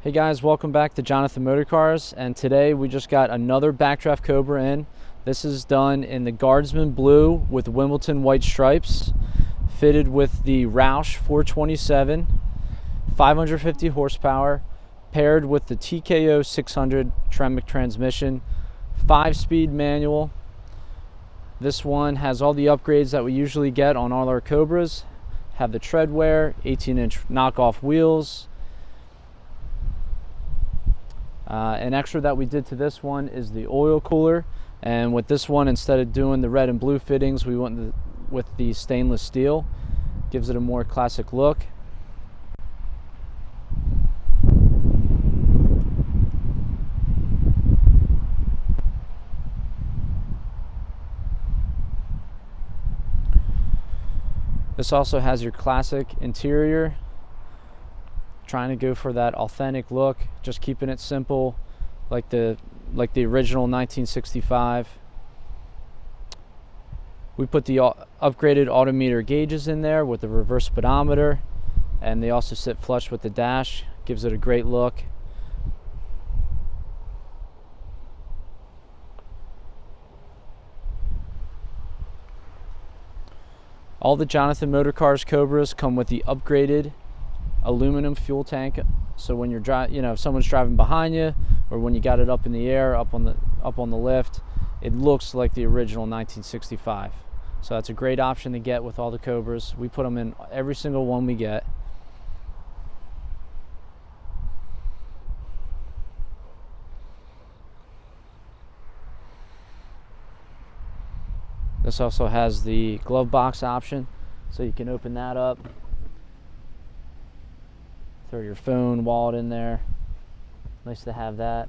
Hey guys, welcome back to Jonathan Motorcars, and today we just got another Backdraft Cobra in. This is done in the Guardsman blue with Wimbeldon white stripes, fitted with the Roush 427, 550 horsepower, paired with the TKO 600 Tremec transmission, 5-speed manual. This one has all the upgrades that we usually get on all our Cobras. Have the Tredwear, 18-inch knockoff wheels. An extra that we did to this one is the oil cooler, and with this one, instead of doing the red and blue fittings, we went with the stainless steel. Gives it a more classic look. This also has your classic interior. Trying to go for that authentic look, just keeping it simple, like the original 1965. We put the upgraded Autometer gauges in there with the reverse speedometer, and they also sit flush with the dash. Gives it a great look. All the Jonathan Motorcars Cobras come with the upgraded aluminum fuel tank, so when you're if someone's driving behind you, or when you got it up in the air, up on the lift, it looks like the original 1965. So that's a great option to get with all the Cobras. We put them in every single one we get. This also has the glove box option, so you can open that up. Throw your phone, wallet in there. Nice to have that.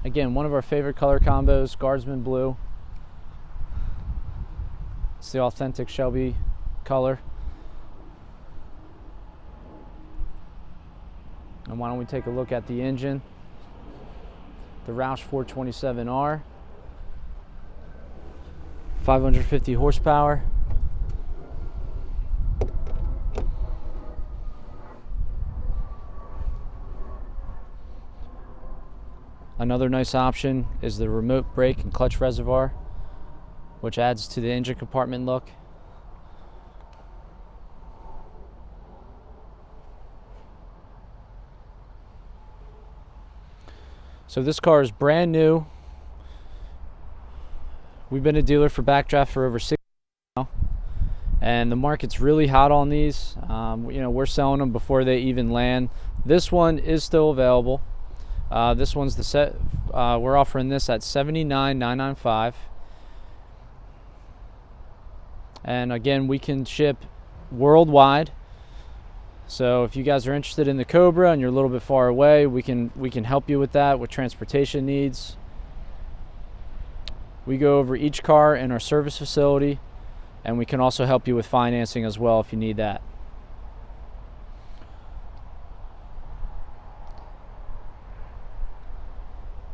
Again, one of our favorite color combos, Guardsman blue. It's the authentic Shelby color. And why don't we take a look at the engine? The Roush 427R. 550 horsepower. Another nice option is the remote brake and clutch reservoir, which adds to the engine compartment look. So this car is brand new. We've been a dealer for Backdraft for over 6 years now, and the market's really hot on these. We're selling them before they even land. This one is still available. This one's the set. We're offering this at $79,995, and again, we can ship worldwide. So if you guys are interested in the Cobra and you're a little bit far away, we can help you with that, with transportation needs. We go over each car in our service facility, and we can also help you with financing as well if you need that.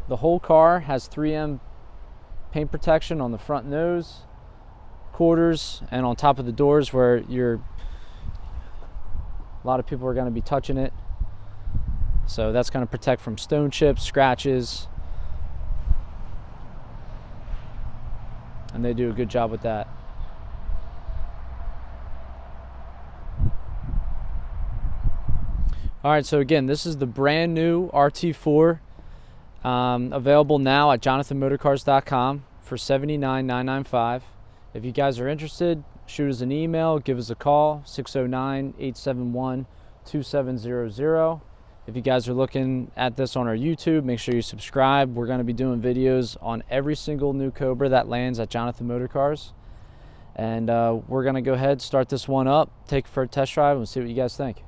The whole car has 3M paint protection on the front nose, quarters, and on top of the doors where a lot of people are going to be touching it. So that's going to protect from stone chips, scratches, and they do a good job with that. All right, so again, this is the brand new RT4, available now at jonathanmotorcars.com for $79,995. If you guys are interested, shoot us an email, give us a call, 609-871-2700. If you guys are looking at this on our YouTube, make sure you subscribe. We're going to be doing videos on every single new Cobra that lands at Jonathan Motorcars. And we're going to go ahead, start this one up, take it for a test drive, and see what you guys think.